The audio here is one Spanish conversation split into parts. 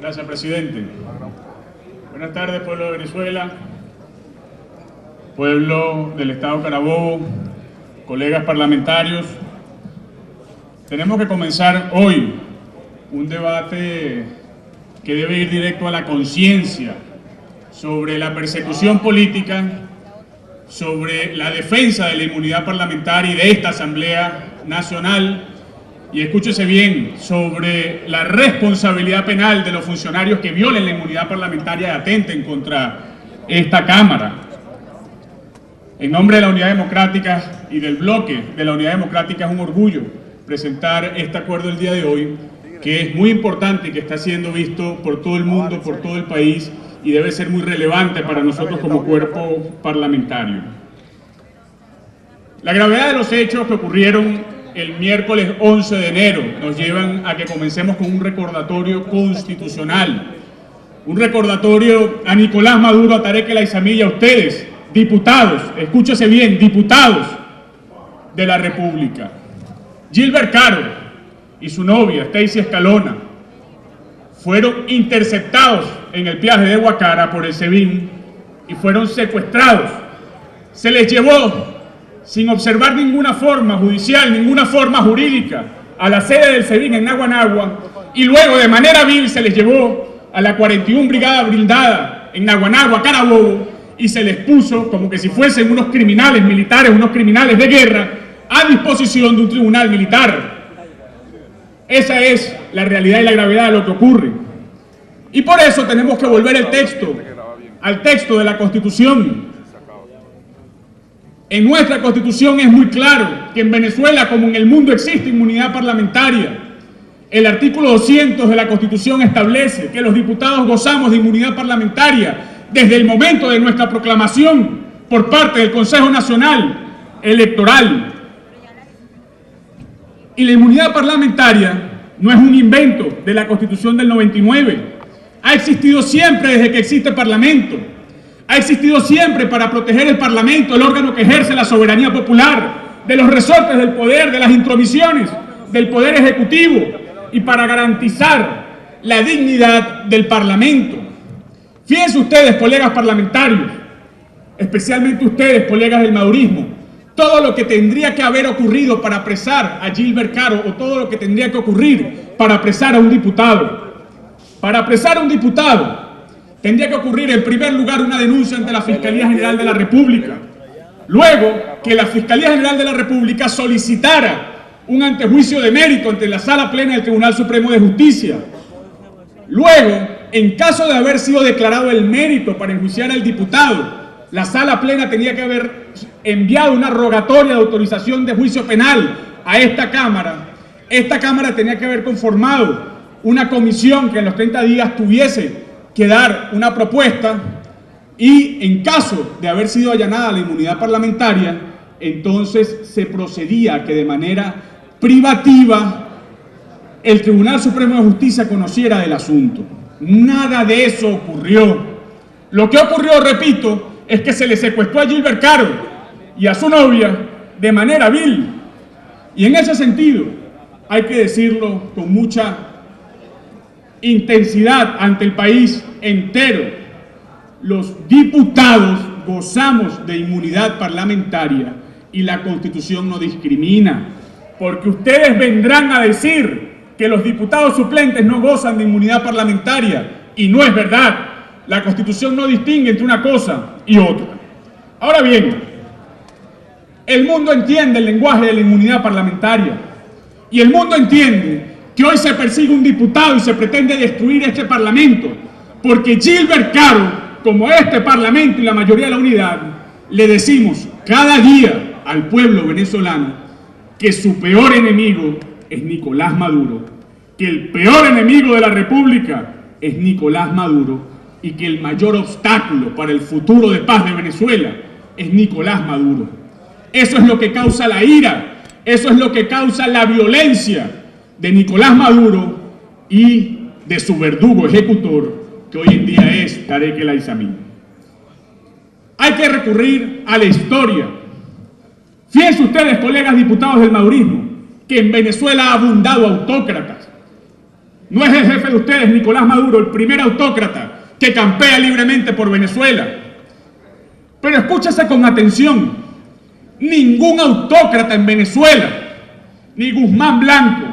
Gracias, presidente. Buenas tardes, pueblo de Venezuela, pueblo del Estado Carabobo, colegas parlamentarios. Tenemos que comenzar hoy un debate que debe ir directo a la conciencia sobre la persecución política, sobre la defensa de la inmunidad parlamentaria y de esta Asamblea Nacional, y escúchese bien, sobre la responsabilidad penal de los funcionarios que violen la inmunidad parlamentaria y atenten contra esta Cámara. En nombre de la Unidad Democrática y del bloque de la Unidad Democrática, es un orgullo presentar este acuerdo el día de hoy, que es muy importante y que está siendo visto por todo el mundo, por todo el país, y debe ser muy relevante para nosotros como cuerpo parlamentario. La gravedad de los hechos que ocurrieron el miércoles 11 de enero nos llevan a que comencemos con un recordatorio constitucional, un recordatorio a Nicolás Maduro, a Tarek El Aissami y a ustedes, diputados, escúchese bien, diputados de la República. Gilbert Caro y su novia, Stacy Escalona, fueron interceptados en el peaje de Guacara por el SEBIN y fueron secuestrados. Se les llevó sin observar ninguna forma judicial, ninguna forma jurídica, a la sede del SEBIN en Naguanagua, y luego de manera vil se les llevó a la 41 Brigada Blindada en Naguanagua, Carabobo, y se les puso como que si fuesen unos criminales militares, unos criminales de guerra, a disposición de un tribunal militar. Esa es la realidad y la gravedad de lo que ocurre. Y por eso tenemos que volver al texto de la Constitución. En nuestra Constitución es muy claro que en Venezuela, como en el mundo, existe inmunidad parlamentaria. El artículo 200 de la Constitución establece que los diputados gozamos de inmunidad parlamentaria desde el momento de nuestra proclamación por parte del Consejo Nacional Electoral. Y la inmunidad parlamentaria no es un invento de la Constitución del 99. Ha existido siempre desde que existe Parlamento. Ha existido siempre para proteger el Parlamento, el órgano que ejerce la soberanía popular, de los resortes del poder, de las intromisiones del Poder Ejecutivo, y para garantizar la dignidad del Parlamento. Fíjense ustedes, colegas parlamentarios, especialmente ustedes, colegas del madurismo, todo lo que tendría que haber ocurrido para apresar a Gilbert Caro, o todo lo que tendría que ocurrir para apresar a un diputado. Para apresar a un diputado tendría que ocurrir, en primer lugar, una denuncia ante la Fiscalía General de la República. Luego, que la Fiscalía General de la República solicitara un antejuicio de mérito ante la Sala Plena del Tribunal Supremo de Justicia. Luego, en caso de haber sido declarado el mérito para enjuiciar al diputado, la Sala Plena tenía que haber enviado una rogatoria de autorización de juicio penal a esta Cámara. Esta Cámara tenía que haber conformado una comisión que en los 30 días tuviese que dar una propuesta, y en caso de haber sido allanada la inmunidad parlamentaria, entonces se procedía a que de manera privativa el Tribunal Supremo de Justicia conociera del asunto. Nada de eso ocurrió. Lo que ocurrió, repito, es que se le secuestró a Gilbert Caro y a su novia de manera vil. Y en ese sentido, hay que decirlo con mucha intensidad ante el país entero, los diputados gozamos de inmunidad parlamentaria y la Constitución no discrimina, porque ustedes vendrán a decir que los diputados suplentes no gozan de inmunidad parlamentaria, y no es verdad. La Constitución no distingue entre una cosa y otra. Ahora bien, el mundo entiende el lenguaje de la inmunidad parlamentaria, y el mundo entiende que hoy se persigue un diputado y se pretende destruir este Parlamento, porque Gilbert Caro, como este Parlamento y la mayoría de la unidad, le decimos cada día al pueblo venezolano que su peor enemigo es Nicolás Maduro, que el peor enemigo de la República es Nicolás Maduro, y que el mayor obstáculo para el futuro de paz de Venezuela es Nicolás Maduro. Eso es lo que causa la ira, eso es lo que causa la violencia de Nicolás Maduro y de su verdugo ejecutor, que hoy en día es Tarek El Aissami. Hay que recurrir a la historia. Fíjense ustedes, colegas diputados del madurismo, que en Venezuela ha abundado autócratas. No es el jefe de ustedes, Nicolás Maduro, el primer autócrata que campea libremente por Venezuela. Pero escúchese con atención. Ningún autócrata en Venezuela, ni Guzmán Blanco,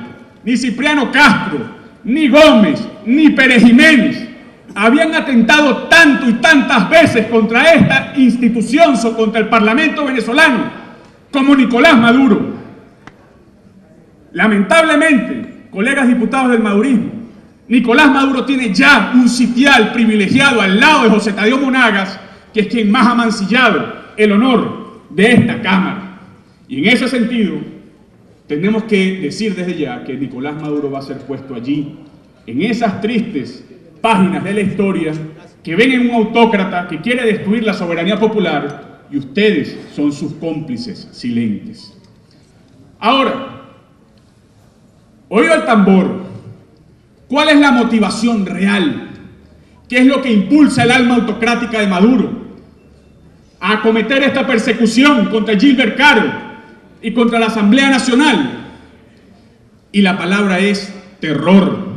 ni Cipriano Castro, ni Gómez, ni Pérez Jiménez, habían atentado tanto y tantas veces contra esta institución o contra el Parlamento venezolano como Nicolás Maduro. Lamentablemente, colegas diputados del madurismo, Nicolás Maduro tiene ya un sitial privilegiado al lado de José Tadeo Monagas, que es quien más ha mancillado el honor de esta Cámara. Y en ese sentido, tenemos que decir desde ya que Nicolás Maduro va a ser puesto allí, en esas tristes páginas de la historia que ven en un autócrata que quiere destruir la soberanía popular, y ustedes son sus cómplices silentes. Ahora, oído el tambor, ¿cuál es la motivación real? ¿Qué es lo que impulsa el alma autocrática de Maduro a acometer esta persecución contra Gilbert Caro y contra la Asamblea Nacional? Y la palabra es terror.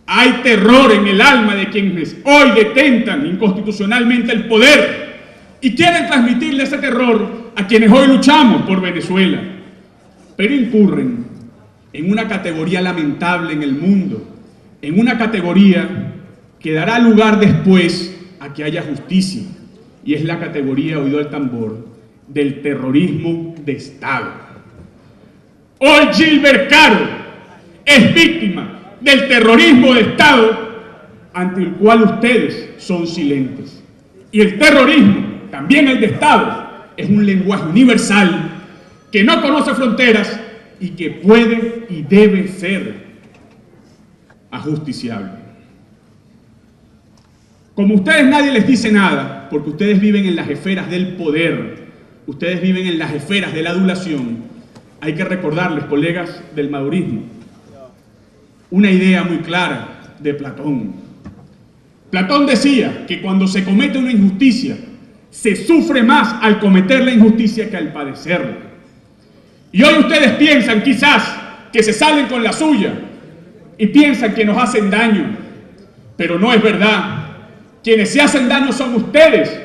Hay terror en el alma de quienes hoy detentan inconstitucionalmente el poder y quieren transmitirle ese terror a quienes hoy luchamos por Venezuela. Pero incurren en una categoría lamentable en el mundo, en una categoría que dará lugar después a que haya justicia, y es la categoría, oído el tambor, del terrorismo de Estado. Hoy Gilbert Caro es víctima del terrorismo de Estado ante el cual ustedes son silentes. Y el terrorismo, también el de Estado, es un lenguaje universal que no conoce fronteras y que puede y debe ser ajusticiable. Como ustedes nadie les dice nada, porque ustedes viven en las esferas del poder, ustedes viven en las esferas de la adulación, hay que recordarles, colegas del madurismo, una idea muy clara de Platón. Platón decía que cuando se comete una injusticia, se sufre más al cometer la injusticia que al padecerla. Y hoy ustedes piensan quizás que se salen con la suya y piensan que nos hacen daño, pero no es verdad. Quienes se hacen daño son ustedes,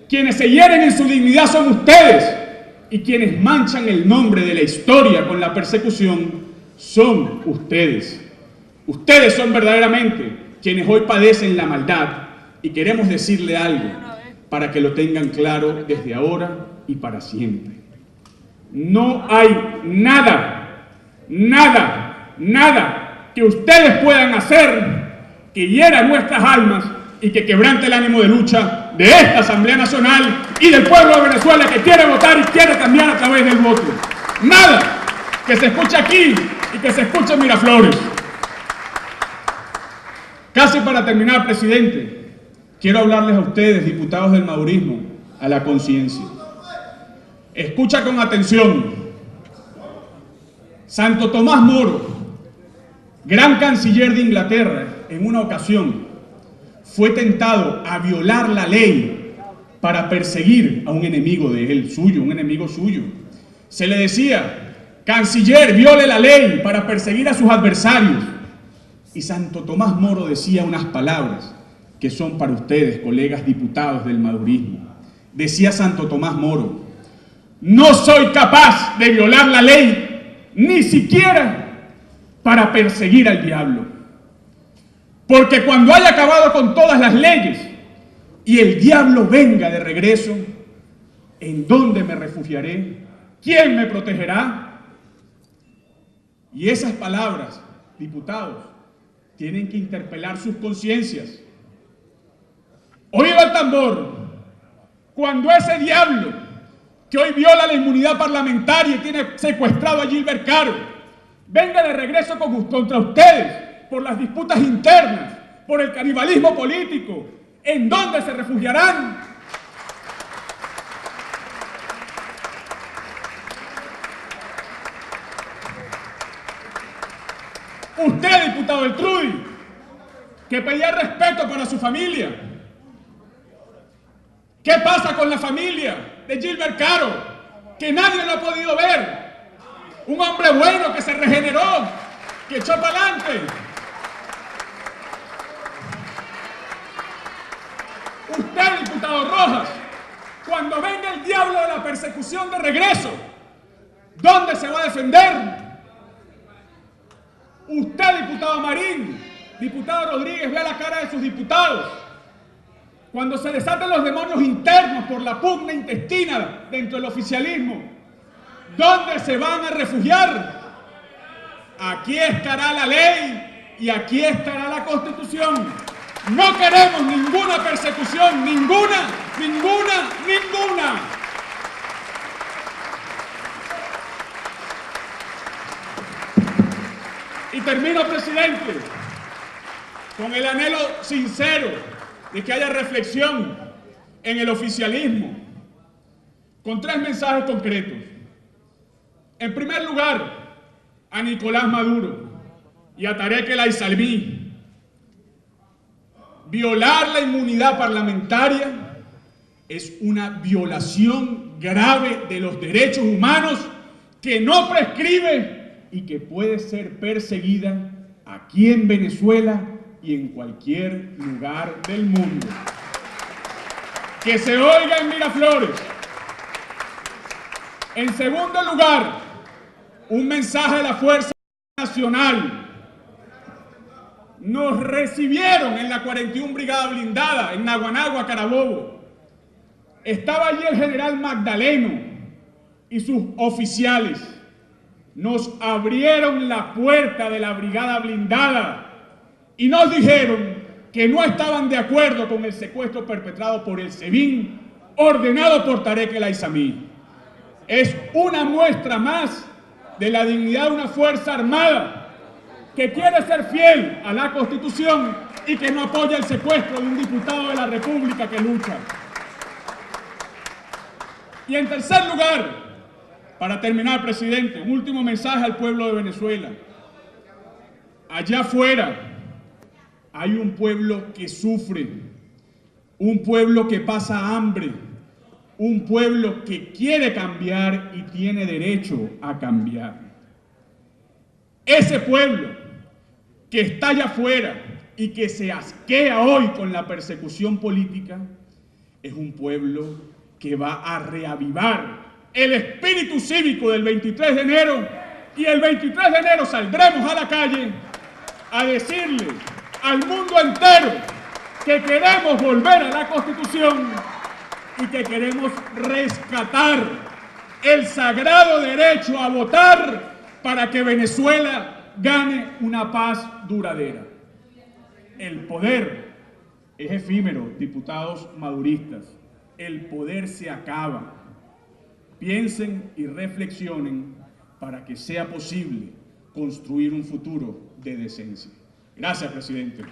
quienes se hieren en su dignidad son ustedes, y quienes manchan el nombre de la historia con la persecución son ustedes. Ustedes son verdaderamente quienes hoy padecen la maldad, y queremos decirle algo para que lo tengan claro desde ahora y para siempre. No hay nada que ustedes puedan hacer que hiera nuestras almas y que quebrante el ánimo de lucha de esta Asamblea Nacional y del pueblo de Venezuela que quiere votar y quiere cambiar a través del voto. Nada que se escuche aquí y que se escuche en Miraflores. Casi para terminar, presidente, quiero hablarles a ustedes, diputados del madurismo, a la conciencia. Escucha con atención. Santo Tomás Moro, gran canciller de Inglaterra, en una ocasión fue tentado a violar la ley para perseguir a un enemigo de él, suyo, un enemigo suyo. Se le decía, canciller, viole la ley para perseguir a sus adversarios. Y Santo Tomás Moro decía unas palabras que son para ustedes, colegas diputados del madurismo. Decía Santo Tomás Moro: no soy capaz de violar la ley, ni siquiera para perseguir al diablo. Porque cuando haya acabado con todas las leyes y el diablo venga de regreso, ¿en dónde me refugiaré? ¿Quién me protegerá? Y esas palabras, diputados, tienen que interpelar sus conciencias. Oído el tambor, cuando ese diablo que hoy viola la inmunidad parlamentaria y tiene secuestrado a Gilbert Caro venga de regreso contra ustedes por las disputas internas, por el canibalismo político, ¿en dónde se refugiarán? Usted, diputado del Trudi, que pedía respeto para su familia. ¿Qué pasa con la familia de Gilbert Caro? Que nadie lo ha podido ver. Un hombre bueno que se regeneró, que echó para adelante. Usted, diputado Rojas, cuando venga el diablo de la persecución de regreso, ¿dónde se va a defender? Usted, diputado Marín, diputado Rodríguez, vea la cara de sus diputados. Cuando se desaten los demonios internos por la pugna intestina dentro del oficialismo, ¿dónde se van a refugiar? Aquí estará la ley y aquí estará la Constitución. No queremos ninguna persecución, ninguna. Y termino, presidente, con el anhelo sincero de que haya reflexión en el oficialismo, con 3 mensajes concretos. En primer lugar, a Nicolás Maduro y a Tarek El Aizami: violar la inmunidad parlamentaria es una violación grave de los derechos humanos que no prescribe y que puede ser perseguida aquí en Venezuela y en cualquier lugar del mundo. Que se oiga en Miraflores. En segundo lugar, un mensaje de la Fuerza Nacional. Nos recibieron en la 41 Brigada Blindada, en Naguanagua, Carabobo. Estaba allí el general Magdaleno y sus oficiales. Nos abrieron la puerta de la Brigada Blindada y nos dijeron que no estaban de acuerdo con el secuestro perpetrado por el SEBIN, ordenado por Tarek El Aizami. Es una muestra más de la dignidad de una fuerza armada que quiere ser fiel a la Constitución y que no apoya el secuestro de un diputado de la República que lucha. Y en tercer lugar, para terminar, presidente, un último mensaje al pueblo de Venezuela. Allá afuera hay un pueblo que sufre, un pueblo que pasa hambre, un pueblo que quiere cambiar y tiene derecho a cambiar. Ese pueblo que está allá afuera y que se asquea hoy con la persecución política es un pueblo que va a reavivar el espíritu cívico del 23 de enero, y el 23 de enero saldremos a la calle a decirle al mundo entero que queremos volver a la Constitución y que queremos rescatar el sagrado derecho a votar para que Venezuela gane una paz duradera. El poder es efímero, diputados maduristas. El poder se acaba. Piensen y reflexionen para que sea posible construir un futuro de decencia. Gracias, presidente.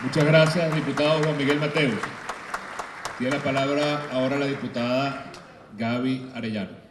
Muchas gracias, diputado Juan Miguel Mateus. Tiene la palabra ahora la diputada Gaby Arellano.